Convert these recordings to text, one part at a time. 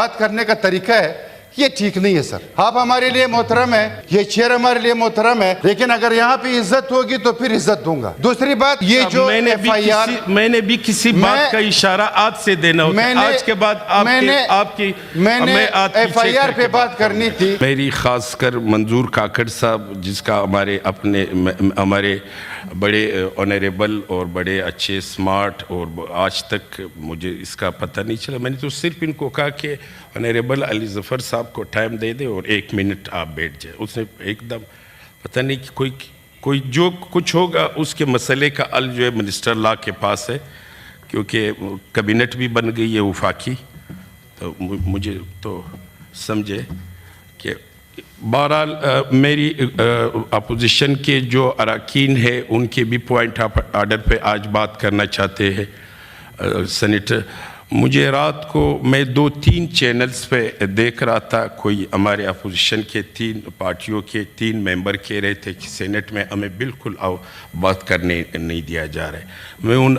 بات کرنے کا طریقہ ہے یہ ٹھیک نہیں ہے سر. آپ ہمارے لیے محترم ہے, یہ چیئر ہمارے لیے محترم ہے, لیکن اگر یہاں پہ عزت ہوگی تو پھر عزت دوں گا. دوسری بات یہ جو میں نے بھی کسی بات کا اشارہ آج سے دینا ہوتا ہے, آج کے بعد میں نے ایف آئی آر پہ بات کرنی تھی. میری خاص کر منظور کاکڑ صاحب جس کا ہمارے بڑے آنریبل اور بڑے اچھے سمارٹ, اور آج تک مجھے اس کا پتہ نہیں چلا. میں نے تو صرف ان کو کہا کہ آنریبل علی ظفر صاحب کو ٹائم دے دے اور 1 منٹ آپ بیٹھ جائیں. اس نے ایک دم پتہ نہیں کہ کوئی جو کچھ ہوگا اس کے مسئلے کا حل جو ہے منسٹر لا کے پاس ہے, کیونکہ کابینٹ بھی بن گئی ہے وفاقی. تو مجھے تو سمجھے کہ بہرحال میری اپوزیشن کے جو اراکین ہیں ان کے بھی پوائنٹ آف آرڈر پہ آج بات کرنا چاہتے ہیں. سینیٹر, مجھے رات کو میں 2-3 چینلز پہ دیکھ رہا تھا, کوئی ہمارے اپوزیشن کے 3 پارٹیوں کے 3 ممبر کہہ رہے تھے کہ سینٹ میں ہمیں بالکل بات کرنے نہیں دیا جا رہا ہے. میں ان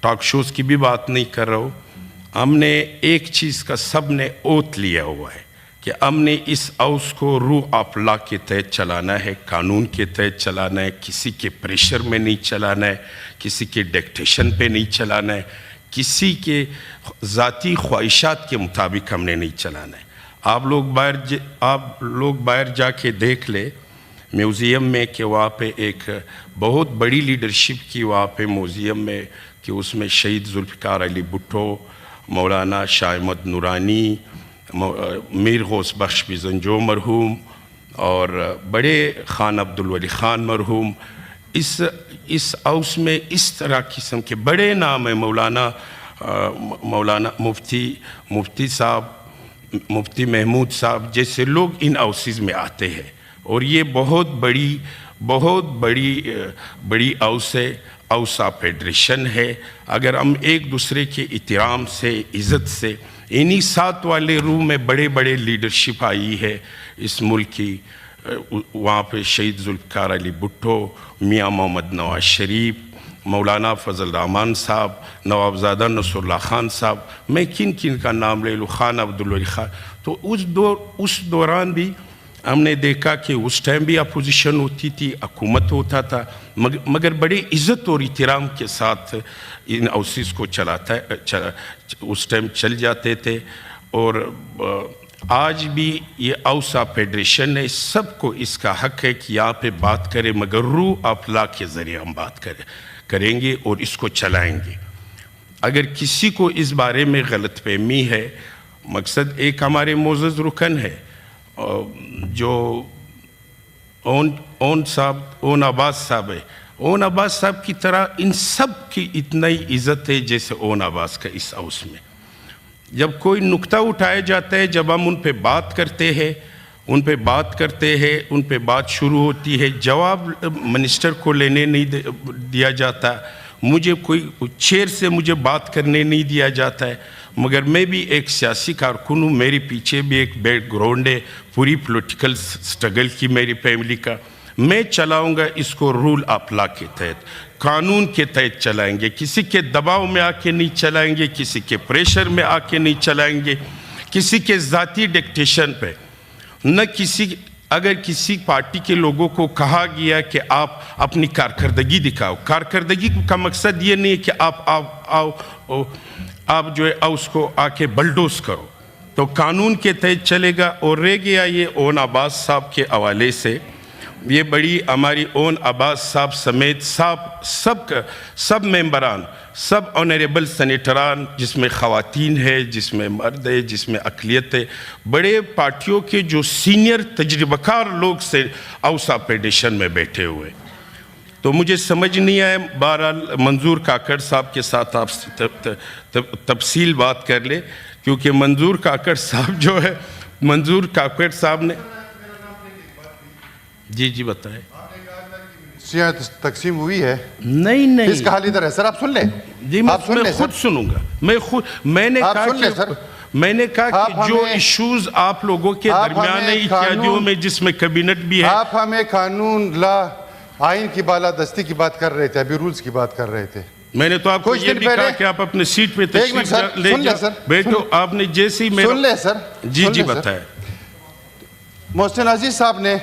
ٹاک شوز کی بھی بات نہیں کر رہا ہوں. ہم نے ایک چیز کا سب نے اوتھ لیا ہوا ہے کہ ہم نے اس ہاؤس کو روح آف لا کے تحت چلانا ہے, قانون کے تحت چلانا ہے, کسی کے پریشر میں نہیں چلانا ہے, کسی کے ڈکٹیشن پہ نہیں چلانا ہے, کسی کے ذاتی خواہشات کے مطابق ہم نے نہیں چلانا ہے. آپ لوگ باہر جا کے دیکھ لیں میوزیم میں کہ وہاں پہ ایک بہت بڑی لیڈرشپ کی وہاں پہ میوزیم میں, کہ اس میں شہید ذوالفقار علی بھٹو, مولانا شاہ احمد نورانی, میر غوث بخش بیزنجو مرحوم اور بڑے خان عبدالولی خان مرحوم, اس ہاؤس میں اس طرح قسم کے بڑے نام ہیں. مولانا مفتی صاحب, مفتی محمود صاحب جیسے لوگ ان ہاؤسز میں آتے ہیں, اور یہ بہت بڑی ہاؤس ہے, ہاؤس آف فیڈریشن ہے. اگر ہم ایک دوسرے کے احترام سے, عزت سے, انہی 7 والے روم میں بڑے لیڈرشپ آئی ہے اس ملک کی. وہاں پہ شہید ذوالفقار علی بھٹو, میاں محمد نواز شریف, مولانا فضل الرحمان صاحب, نوابزادہ نصر اللہ خان صاحب, میں کن کا نام لے لوں, خان عبدالولی خان. تو اس دوران بھی ہم نے دیکھا کہ اس ٹائم بھی اپوزیشن ہوتی تھی, حکومت ہوتا تھا, مگر بڑے عزت اور احترام کے ساتھ ان ہاؤسز کو اس ٹائم چل جاتے تھے. اور آج بھی یہ ہاؤس آف فیڈریشن ہے, سب کو اس کا حق ہے کہ یہاں پہ بات کرے, مگر روح آف لا کے ذریعے ہم بات کریں گے اور اس کو چلائیں گے. اگر کسی کو اس بارے میں غلط فہمی ہے, مقصد ایک ہمارے معزز رکن ہے جو اون عباس صاحب ہے, اون عباس صاحب کی طرح ان سب کی اتنا ہی عزت ہے جیسے اون عباس کا اس ہاؤس میں. جب کوئی نکتہ اٹھایا جاتا ہے, جب ہم ان پہ بات کرتے ہیں, ان پہ بات شروع ہوتی ہے, جواب منسٹر کو لینے نہیں دیا جاتا, مجھے کوئی چیئر سے مجھے بات کرنے نہیں دیا جاتا ہے. مگر میں بھی ایک سیاسی کارکن ہوں, میرے پیچھے بھی ایک بیک گراؤنڈ ہے پوری پولیٹیکل سٹرگل کی میری فیملی کا. میں چلاؤں گا اس کو رول آف لا کے تحت, قانون کے تحت چلائیں گے, کسی کے دباؤ میں آ کے نہیں چلائیں گے, کسی کے پریشر میں آ کے نہیں چلائیں گے, کسی کے ذاتی ڈکٹیشن پہ نہ. اگر کسی پارٹی کے لوگوں کو کہا گیا کہ آپ اپنی کارکردگی دکھاؤ, کارکردگی کا مقصد یہ نہیں ہے کہ آپ جو ہے اس کو آ کے بلڈوز کرو, تو قانون کے تحت چلے گا. اور رہ گیا یہ اون عباس صاحب کے حوالے سے, یہ بڑی ہماری اون عباس صاحب سمیت سب ممبران, سب آنریبل سینیٹران, جس میں خواتین ہے, جس میں مرد ہے, جس میں اقلیت ہے, بڑے پارٹیوں کے جو سینئر تجربہ کار لوگ سے ہاؤس آف فیڈریشن میں بیٹھے ہوئے. تو مجھے سمجھ نہیں آئے, بہرحال منظور کاکڑ صاحب کے ساتھ آپ تفصیل بات کر لے, کیونکہ منظور کاکڑ صاحب جو ہے, منظور کاکڑ صاحب نے جی بتائیں. تقسیم ہوئی ہے؟ نہیں, اس کا حال ادھر ہے سر, آپ سن لیں. جی میں خود سنوں گا, میں نے کہا کہ جو ایشوز آپ لوگوں کے درمیان ہیں اتحادیوں میں, جس میں کابینٹ بھی ہے. آپ ہمیں قانون, لا, آئین کی بالادستی کی بات کر رہے تھے, ابھی رولز کی بات کر رہے تھے. میں نے تو آپ کو کچھ یہ دن بھی کہا پہلے- کہ آپ اپنے سیٹ پہ ایک منٹ سر، تشریف لے سن لیں جاؤ سر، بیٹھو. سن- آپ نے جیسے ہی میرا سن لیں سر، جی سن جی لیں سر. بتائیں. محسن عزیز صاحب نے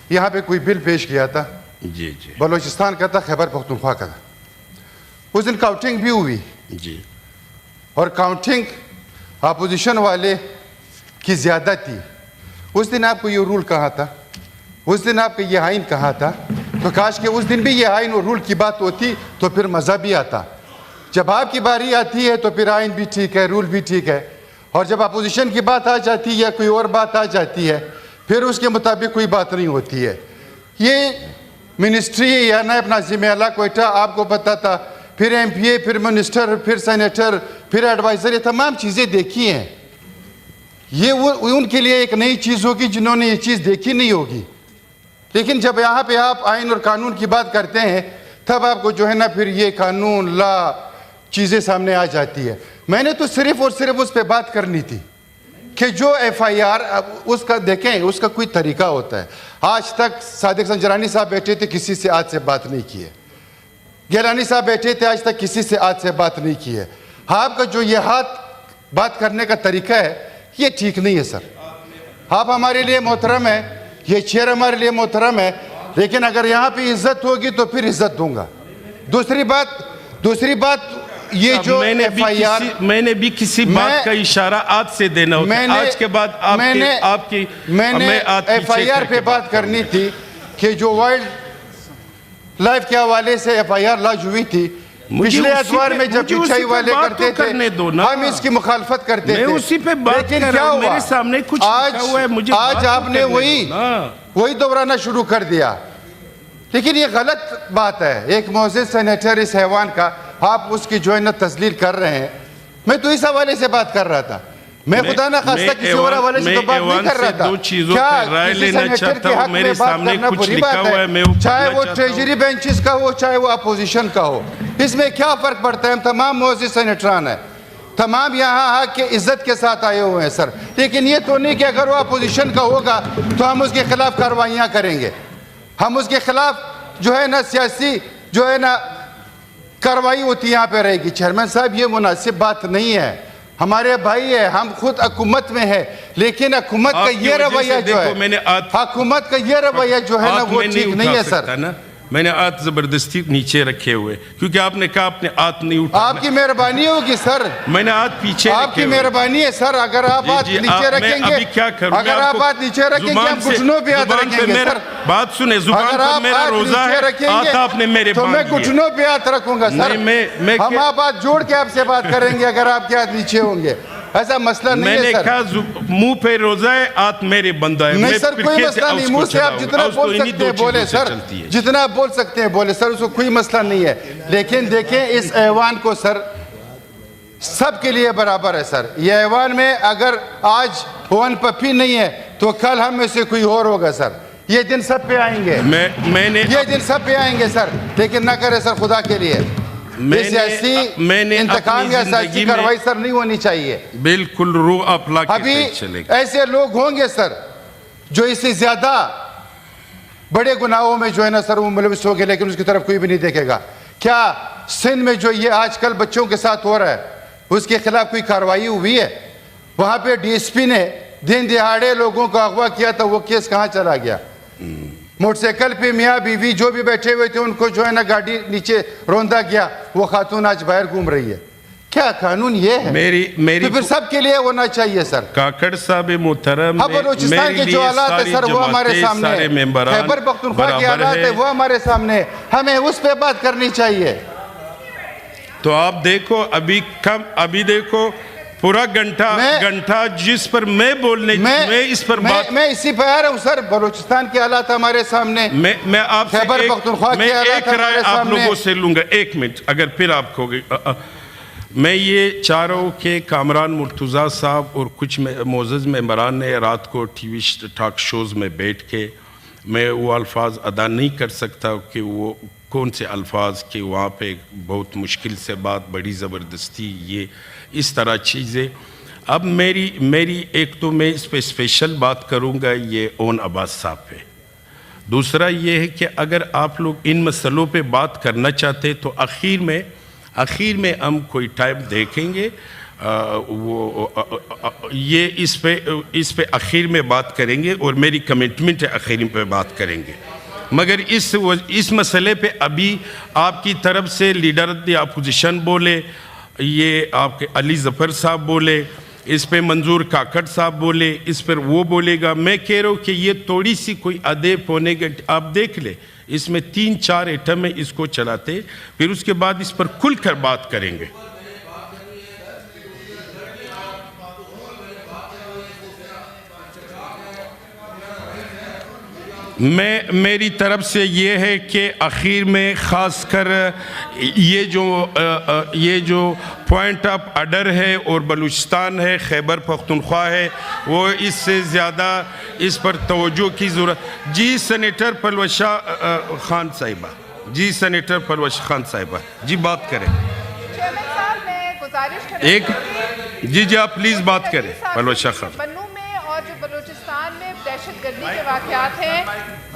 یہاں پہ کوئی بل پیش کیا تھا، جی جی بلوچستان کا تھا، خیبر پختونخوا کا تھا. اس دن کاؤنٹنگ بھی ہوئی جی اور کاؤنٹنگ اپوزیشن والے کی زیادہ تھی. اس دن آپ کو یہ رول کہا تھا، اس دن آپ کو یہ آئین کہا تھا، تو کاش کہ اس دن بھی یہ آئین اور رول کی بات ہوتی تو پھر مزہ بھی آتا. جب آپ کی باری آتی ہے تو پھر آئین بھی ٹھیک ہے، رول بھی ٹھیک ہے، اور جب اپوزیشن کی بات آ جاتی ہے یا کوئی اور بات آ جاتی ہے پھر اس کے مطابق کوئی بات نہیں ہوتی ہے. یہ منسٹری یا نائب ناظم اعلیٰ کوئٹہ آپ کو پتہ تھا، پھر ایم پی اے، پھر منسٹر، پھر سینیٹر، پھر ایڈوائزر، یہ تمام چیزیں دیکھی ہیں. یہ ان کے لیے ایک نئی چیز ہوگی جنہوں نے یہ چیز دیکھی نہیں ہوگی. لیکن جب یہاں پہ آپ آئین اور قانون کی بات کرتے ہیں تب آپ کو جو ہے نا پھر یہ قانون لا چیزیں سامنے آ جاتی ہے. میں نے تو صرف اور صرف اس پہ بات کرنی تھی کہ جو ایف آئی آر اس کا دیکھیں، اس کا کوئی طریقہ ہوتا ہے. آج تک صادق سنجرانی صاحب بیٹھے تھے، کسی سے آج سے بات نہیں کی ہے. گیلانی صاحب بیٹھے تھے، آج تک کسی سے آج سے بات نہیں کی ہے. آپ کا جو یہ ہاتھ بات کرنے کا طریقہ ہے یہ ٹھیک نہیں ہے سر. آپ ہمارے لیے محترم ہیں، یہ چیئر ہمارے لیے محترم ہے، لیکن اگر یہاں پہ عزت ہوگی تو پھر عزت دوں گا. دوسری بات یہ جو ایف آئی آر، میں نے بھی کسی بات کا اشارہ آج سے دینا ہوتا ہے. آج کے بعد آپ کی میں نے ایف آئی آر پہ بات کرنی تھی کہ جو وائلڈ لائف کے حوالے سے ایف آئی آر لاج ہوئی تھی پچھلے اتوار میں، جب پچھائی والے کرتے تھے ہم اس کی مخالفت کرتے تھے. میں اسی پہ بات کر رہا ہوں، میرے سامنے کچھ لکھا ہوا ہے، مجھے آج آپ نے وہی دہرانا شروع کر دیا. لیکن یہ غلط بات ہے. ایک معزز سینیٹر اس حیوان کا آپ اس کی جو ہے نا تذلیل کر رہے ہیں. میں تو اس حوالے سے بات کر رہا تھا، میں خدا نہ خواستہ کسی اور حوالے سے تو بات نہیں کر رہا تھا. دو چیزوں پہ رائے لینا چاہتا ہوں، میرے سامنے کچھ لکھا ہوا ہے، میں چاہے وہ ٹریجری بینچز کا ہو چاہے وہ اپوزیشن کا ہو، اس میں کیا فرق پڑتا ہے؟ ہم تمام معزز سینیٹران ہیں، تمام یہاں حق کے عزت کے ساتھ آئے ہوئے ہیں سر. لیکن یہ تو نہیں کہ اگر وہ اپوزیشن کا ہوگا تو ہم اس کے خلاف کارروائیاں کریں گے. ہم اس کے خلاف جو ہے نا سیاسی جو ہے نا کارروائی ہوتی یہاں پہ رہے گی. چیئرمین صاحب یہ مناسب بات نہیں ہے. ہمارے بھائی ہے، ہم خود حکومت میں ہے، لیکن حکومت کا یہ رویہ جو ہے، حکومت کا یہ رویہ جو ہے نا وہ ٹھیک نہیں ہے سر. میں نے ہاتھ زبردستی نیچے رکھے ہوئے کیونکہ آپ نے کہا آپ نے ہاتھ نہیں اٹھانا. آپ کی مہربانی ہوگی سر، میں نے ہاتھ پیچھے رکھے ہوئے. آپ کی مہربانی ہے سر. اگر آپ ہاتھ نیچے رکھیں گے، اگر آپ ہاتھ نیچے رکھیں گے ہم گھٹنوں پہ ہاتھ رکھیں گے سر. بات سنیں، زبان پر میرا روزہ ہے، ہاتھ آپ نے میرے تو میں گھٹنوں پہ ہاتھ رکھوں گا سر. ہم آپ ہاتھ جوڑ کے آپ سے بات کریں گے اگر آپ کے ہاتھ نیچے ہوں گے. ایسا مسئلہ نہیں ہے سر. میں نے کہا منہ پہ روزہ ہے، ہاتھ میرے بندہ ہے. نہیں سر، کوئی مسئلہ نہیں. منہ سے آپ جتنا بول سکتے ہیں بولے سر، جتنا بول سکتے ہیں بولے سر، اس کو کوئی مسئلہ نہیں ہے. لیکن دیکھیں اس ایوان کو سر سب کے لیے برابر ہے سر. یہ ایوان میں اگر آج اوون پپی نہیں ہے تو کل ہم میں سے کوئی اور ہوگا سر. یہ دن سب پہ آئیں گے، یہ دن سب پہ آئیں گے سر. لیکن نہ کرے سر خدا کے لیے. سیاسی انتقام یا سیاسی کارروائی سر نہیں ہونی چاہیے. بالکل روح افلا کے ابھی چلے گا. ایسے لوگ ہوں گے سر جو اس سے زیادہ بڑے گناہوں میں جو ہے نا سر وہ ملوث ہو گئے، لیکن اس کی طرف کوئی بھی نہیں دیکھے گا. کیا سندھ میں جو یہ آج کل بچوں کے ساتھ ہو رہا ہے اس کے خلاف کوئی کارروائی ہوئی ہے؟ وہاں پہ ڈی ایس پی نے دن دہاڑے لوگوں کو اغوا کیا تھا، وہ کیس کہاں چلا گیا؟ موٹر سائیکل پہ میاں بیوی جو بھی بیٹھے ہوئے تھے ان کو جو ہے نا گاڑی نیچے روندا گیا، وہ خاتون آج باہر گھوم رہی ہے. کیا قانون یہ ہے؟ تو پھر سب کے لیے ہونا چاہیے سر. کاکڑ صاحب محترم، بلوچستان کے جو حالات ہے سر وہ ہمارے سامنے ہے، خیبر پختونخوا کے حالات ہے وہ ہمارے سامنے ہے، ہمیں اس پہ بات کرنی چاہیے. تو آپ دیکھو ابھی دیکھو پورا گھنٹہ جس پر میں بولنے میں اس پر بات میں اسی پہ آ رہا ہوں سر. بلوچستان کے حالات ہمارے سامنے، میں آپ سے خیبر پختونخوا کے حالات رائے آپ لوگوں سے لوں گا. ایک منٹ اگر پھر آپ کو میں یہ چاہ رہا ہوں کہ کامران مرتضیٰ صاحب اور کچھ معزز ممبران نے رات کو ٹی وی ٹاک شوز میں بیٹھ کے، میں وہ الفاظ ادا نہیں کر سکتا کہ وہ کون سے الفاظ کہ وہاں پہ بہت مشکل سے بات، بڑی زبردستی، یہ اس طرح چیزیں. اب میری ایک تو میں اس پہ اسپیشل بات کروں گا یہ اون عباس صاحب پہ. دوسرا یہ ہے کہ اگر آپ لوگ ان مسئلوں پہ بات کرنا چاہتے تو آخر میں ہم کوئی ٹائم دیکھیں گے، یہ اس پہ آخر میں بات کریں گے، اور میری کمٹمنٹ ہے آخر پہ بات کریں گے۔ مگر اس مسئلے پہ ابھی آپ کی طرف سے لیڈر دی اپوزیشن بولے، یہ آپ کے علی ظفر صاحب بولے، اس پہ منظور کاکڑ صاحب بولے، اس پر وہ بولے گا۔ میں کہہ رہا ہوں کہ یہ تھوڑی سی کوئی آدھے پونے گھنٹے آپ دیکھ لیں، اس میں 3-4 ایٹم میں اس کو چلاتے، پھر اس کے بعد اس پر کھل کر بات کریں گے۔ میری طرف سے یہ ہے کہ آخر میں خاص کر یہ جو پوائنٹ آف آرڈر ہے اور بلوچستان ہے، خیبر پختونخوا ہے، وہ اس سے زیادہ اس پر توجہ کی ضرورت۔ جی سینیٹر پلوشا خان صاحبہ، جی سینیٹر پلوشا خان صاحبہ، جی بات کریں۔ چیئرمین صاحب میں گزارش کریں جی آپ پلیز بات کریں پلوشا خان۔ بنو میں اور جو بلوچستان میں دہشت گردی کے واقعات ہیں،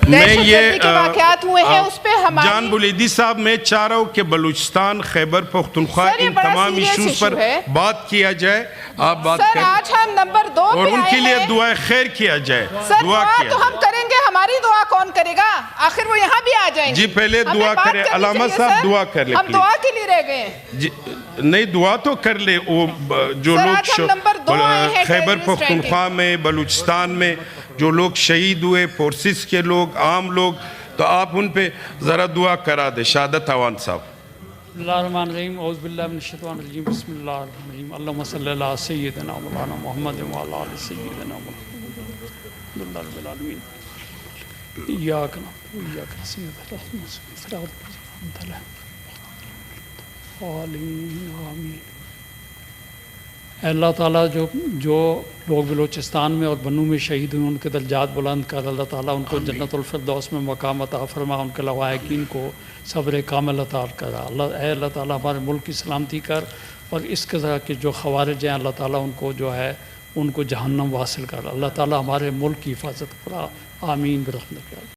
میں دہشت یہ گردی کے واقعات ہوئے ہیں، اس پہ ہماری جان بلیدی صاحب، میں چاہ رہا ہوں کہ بلوچستان، خیبر پختونخوا سر، یہ ان بڑا تمام serious ایشوز پر issue ہے۔ بات کیا جائے، آپ بات سر کریں آج ہم نمبر 2 اور پہ ان کے آئے لیے ہیں۔ دعائے خیر کیا جائے، سر دعا دعا کیا تو ہم جائے۔ کریں گے، ہماری دعا کون کرے گا؟ آخر وہ یہاں بھی آ جائیں گے۔ جی پہلے ہمیں دعا بات کریں، کرنی علامہ چاہیے، صاحب سر۔ دعا کر لیں ہم پلیز۔ دعا کے لیے رہ گئے ہیں۔ جی نہیں، دعا تو کر لے، وہ جو سر، لوگ آج ہم نمبر 2 آئے ہیں خیبر ٹیررسٹ پختونخوا میں، بلوچستان میں جو لوگ شہید ہوئے، فورسز کے لوگ، عام لوگ، تو آپ ان پہ ذرا دعا کرا دے۔ شہادت عوان صاحب۔ بسم اللہ الرحمن الرحیم، اعوذ باللہ من الشیطان الرجیم، بسم اللہ الرحمن الرحیم، اللہم صلی اللہ علی سیدنا مولانا محمد وعلی آل سیدنا محمد الحمدللہ رب العالمین، ایاک نعبد و ایاک نستعین اہدنا الصراط المستقیم آمین۔ اے اللہ تعالیٰ جو لوگ بلوچستان میں اور بنو میں شہید ہوئے، ان کے درجات بلند کر، اللہ تعالیٰ ان کو جنت الفردوس میں مقام عطا فرما، ان کے لواحقین کو صبر کامل عطا کرا۔ اے اللہ تعالیٰ ہمارے ملک کی سلامتی کر، اور اس طرح کے جو خوارج ہیں اللہ تعالیٰ ان کو جو ہے ان کو جہنم واصل کر۔ اللہ تعالیٰ ہمارے ملک کی حفاظت کرا، آمین برحمتک۔